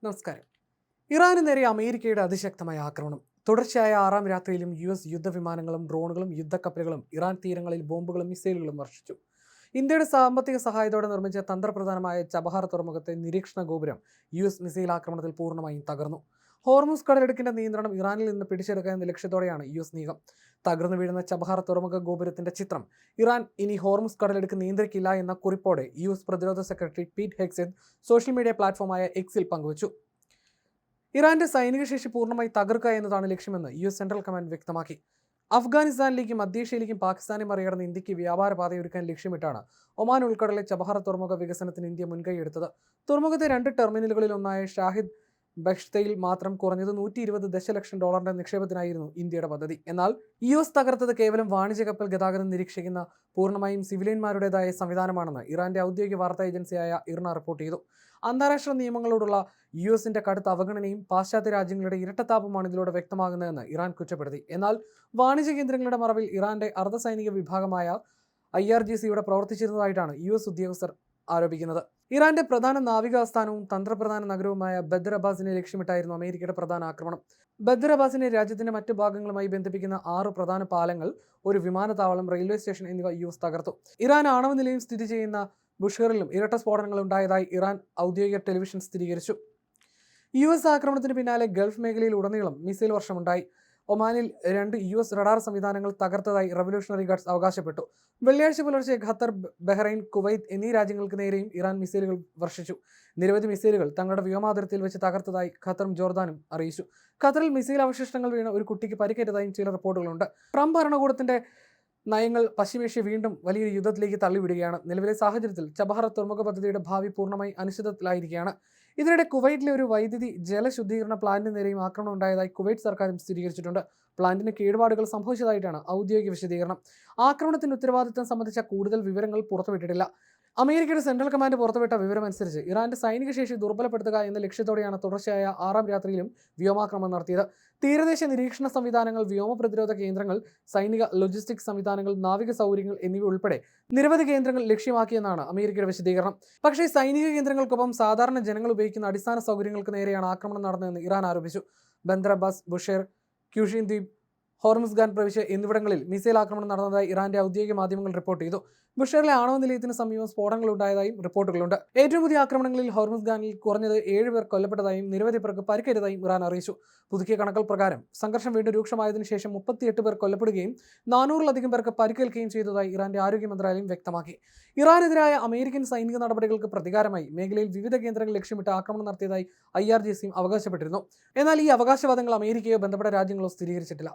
നമസ്കാരം. ഇറാന് നേരെ അമേരിക്കയുടെ അതിശക്തമായ ആക്രമണം. തുടർച്ചയായ ആറാം രാത്രിയിലും US യുദ്ധവിമാനങ്ങളും ഡ്രോണുകളും യുദ്ധക്കപ്പലുകളും ഇറാൻ തീരങ്ങളിൽ ബോംബുകളും മിസൈലുകളും വർഷിച്ചു. ഇന്ത്യയുടെ സാമ്പത്തിക സഹായത്തോടെ നിർമ്മിച്ച തന്ത്രപ്രധാനമായ ചബഹാർ തുറമുഖത്തെ നിരീക്ഷണ ഗോപുരം US മിസൈൽ ആക്രമണത്തിൽ പൂർണ്ണമായും തകർന്നു. ഹോർമുസ് കടലിടുക്കിന്റെ നിയന്ത്രണം ഇറാനിൽ നിന്ന് പിടിച്ചെടുക്കുക എന്ന ലക്ഷ്യത്തോടെയാണ് US നീക്കം. തകർന്നു വീഴുന്ന ചബഹാർ തുറമുഖ ഗോപുരത്തിന്റെ ചിത്രം ഇറാൻ ഇനി ഹോർമുസ് കടലിടുക്ക് നിയന്ത്രിക്കില്ല എന്ന കുറിപ്പോടെ US പ്രതിരോധ സെക്രട്ടറി പീറ്റ് ഹെഗ്സെറ്റ് സോഷ്യൽ മീഡിയ പ്ലാറ്റ്ഫോമായ എക്സിൽ പങ്കുവച്ചു. ഇറാന്റെ സൈനിക ശേഷി പൂർണ്ണമായി തകർക്കുക എന്നതാണ് ലക്ഷ്യമെന്ന് US സെൻട്രൽ കമാൻഡ് വ്യക്തമാക്കി. അഫ്ഗാനിസ്ഥാനിലേക്കും മധ്യേഷ്യയിലേക്കും പാകിസ്ഥാനെ മറികടന്ന് ഇന്ത്യക്ക് വ്യാപാര പാതയൊരുക്കാൻ ലക്ഷ്യമിട്ടാണ് ഒമാൻ ഉൾക്കടലിലെ ചബഹാർ തുറമുഖ വികസനത്തിന് ഇന്ത്യ മുൻകൈയെടുത്തത്. തുറമുഖത്തെ 2 ടെർമിനലുകളിൽ ഒന്നായ ഷാഹിദ് ബഷ്തയിൽ മാത്രം കുറഞ്ഞത് $120 ദശലക്ഷം നിക്ഷേപത്തിനായിരുന്നു ഇന്ത്യയുടെ പദ്ധതി. എന്നാൽ US തകർത്തത് കേവലം വാണിജ്യ കപ്പൽ ഗതാഗതം നിരീക്ഷിക്കുന്ന പൂർണ്ണമായും സിവിലിയന്മാരുടേതായ സംവിധാനമാണെന്ന് ഇറാന്റെ ഔദ്യോഗിക വാർത്താ ഏജൻസിയായ ഇർന റിപ്പോർട്ട് ചെയ്തു. അന്താരാഷ്ട്ര നിയമങ്ങളോടുള്ള USന്റെ കടുത്ത അവഗണനയും പാശ്ചാത്യ രാജ്യങ്ങളുടെ ഇരട്ടത്താപ്പുമാണ് ഇതിലൂടെ വ്യക്തമാകുന്നതെന്ന് ഇറാൻ കുറ്റപ്പെടുത്തി. എന്നാൽ വാണിജ്യ കേന്ദ്രങ്ങളുടെ മറവിൽ ഇറാന്റെ അർദ്ധസൈനിക വിഭാഗമായ IRGC പ്രവർത്തിച്ചിരുന്നതായിട്ടാണ് US ഉദ്യോഗസ്ഥർ ആരോപിക്കുന്നത്. ഇറാന്റെ പ്രധാന നാവിക ആസ്ഥാനവും തന്ത്രപ്രധാന നഗരവുമായ ബദർ അബ്ബാസിനെ ലക്ഷ്യമിട്ടായിരുന്നു അമേരിക്കയുടെ പ്രധാന ആക്രമണം. ബദർ അബ്ബാസിനെ രാജ്യത്തിന്റെ മറ്റ് ഭാഗങ്ങളുമായി ബന്ധിപ്പിക്കുന്ന 6 പ്രധാന പാലങ്ങൾ, ഒരു വിമാനത്താവളം, റെയിൽവേ സ്റ്റേഷൻ എന്നിവ US തകർത്തു. ഇറാൻ ആണവ നിലയം സ്ഥിതി ചെയ്യുന്ന ബുഷേറിലും ഇരട്ട സ്ഫോടനങ്ങൾ ഉണ്ടായതായി ഇറാൻ ഔദ്യോഗിക ടെലിവിഷൻ സ്ഥിരീകരിച്ചു. US ആക്രമണത്തിന് പിന്നാലെ ഗൾഫ് മേഖലയിൽ ഉടനീളം മിസൈൽ വർഷമുണ്ടായി. ഒമാനിൽ 2 US റഡാർ സംവിധാനങ്ങൾ തകർത്തതായി റവല്യൂഷണറി ഗാർഡ്സ് അവകാശപ്പെട്ടു. വെള്ളിയാഴ്ച പുലർച്ചെ ഖത്തർ, ബഹ്റൈൻ, കുവൈത്ത് എന്നീ രാജ്യങ്ങൾക്ക് നേരെയും ഇറാൻ മിസൈലുകൾ വർഷിച്ചു. നിരവധി മിസൈലുകൾ തങ്ങളുടെ വ്യോമാതിർത്തിയിൽ വെച്ച് തകർത്തതായി ഖത്തറും ജോർദാനും അറിയിച്ചു. ഖത്തറിൽ മിസൈൽ അവശിഷ്ടങ്ങൾ വീണ് ഒരു കുട്ടിക്ക് പരിക്കേറ്റതായും ചില റിപ്പോർട്ടുകളുണ്ട്. ട്രംപ് ഭരണകൂടത്തിന്റെ നയങ്ങൾ പശ്ചിമേഷ്യ വീണ്ടും വലിയൊരു യുദ്ധത്തിലേക്ക് തള്ളിവിടുകയാണ്. നിലവിലെ സാഹചര്യത്തിൽ ചബഹാർ തുറമുഖ പദ്ധതിയുടെ ഭാവി പൂർണ്ണമായി അനിശ്ചിതത്വത്തിലായിരിക്കുകയാണ്. ഇതിനിടെ കുവൈറ്റിലെ ഒരു വൈദ്യുതി ജലശുദ്ധീകരണ പ്ലാന്റിന് നേരെയും ആക്രമണം ഉണ്ടായതായി കുവൈറ്റ് സർക്കാരും സ്ഥിരീകരിച്ചിട്ടുണ്ട്. പ്ലാന്റിന് കേടുപാടുകൾ സംഭവിച്ചതായിട്ടാണ് ഔദ്യോഗിക വിശദീകരണം. ആക്രമണത്തിന്റെ ഉത്തരവാദിത്തം സംബന്ധിച്ച കൂടുതൽ വിവരങ്ങൾ പുറത്തുവിട്ടിട്ടില്ല. അമേരിക്കയുടെ സെൻട്രൽ കമാൻഡ് പുറത്തുവിട്ട വിവരമനുസരിച്ച് ഇറാന്റെ സൈനിക ശേഷി ദുർബലപ്പെടുത്തുക എന്ന ലക്ഷ്യത്തോടെയാണ് തുടർച്ചയായ 6ാം രാത്രിയിലും വ്യോമാക്രമണം നടത്തിയത്. തീരദേശ നിരീക്ഷണ സംവിധാനങ്ങൾ, വ്യോമ പ്രതിരോധ കേന്ദ്രങ്ങൾ, സൈനിക ലോജിസ്റ്റിക്സ് സംവിധാനങ്ങൾ, നാവിക സൗകര്യങ്ങൾ എന്നിവ ഉൾപ്പെടെ നിരവധി കേന്ദ്രങ്ങൾ ലക്ഷ്യമാക്കിയെന്നാണ് അമേരിക്കയുടെ വിശദീകരണം. പക്ഷേ സൈനിക കേന്ദ്രങ്ങൾക്കൊപ്പം സാധാരണ ജനങ്ങൾ ഉപയോഗിക്കുന്ന അടിസ്ഥാന സൗകര്യങ്ങൾക്ക് നേരെയാണ് ആക്രമണം നടന്നതെന്ന് ഇറാൻ ആരോപിച്ചു. ബന്ദർ അബ്ബാസ്, ബുഷേർ, ക്യൂഷിൻ ദ്വീപ്, ഹോർമുസ്ഗാൻ പ്രവിശ്യ എന്നിവിടങ്ങളിൽ മിസൈൽ ആക്രമണം നടന്നതായി ഇറാന്റെ ഔദ്യോഗിക മാധ്യമങ്ങൾ റിപ്പോർട്ട് ചെയ്തു. ബുഷേറിലെ ആണവ നിലയത്തിന് സമീപം സ്ഫോടനങ്ങൾ ഉണ്ടായതായും റിപ്പോർട്ടുകളുണ്ട്. ഏറ്റവും പുതിയ ആക്രമണങ്ങളിൽ ഹോർമുസ്ഗാനിൽ കുറഞ്ഞത് 7 പേർ കൊല്ലപ്പെട്ടതായും നിരവധി പേർക്ക് പരിക്കേറ്റതായും ഇറാൻ അറിയിച്ചു. പുതുക്കിയ കണക്കുകൾ പ്രകാരം സംഘർഷം വീണ്ടും രൂക്ഷമായതിനു ശേഷം 38 പേർ കൊല്ലപ്പെടുകയും 400-ലധികം പേർക്ക് പരിക്കേൽക്കുകയും ചെയ്തതായി ഇറാന്റെ ആരോഗ്യ മന്ത്രാലയം വ്യക്തമാക്കി. ഇറാനെതിരായ അമേരിക്കൻ സൈനിക നടപടികൾക്ക് പ്രതികാരമായി മേഖലയിൽ വിവിധ കേന്ദ്രങ്ങൾ ലക്ഷ്യമിട്ട് ആക്രമണം നടത്തിയതായി IRGC അവകാശപ്പെട്ടിരുന്നു. എന്നാൽ ഈ അവകാശവാദങ്ങൾ അമേരിക്കയോ ബന്ധപ്പെട്ട രാജ്യങ്ങളോ സ്ഥിരീകരിച്ചിട്ടില്ല.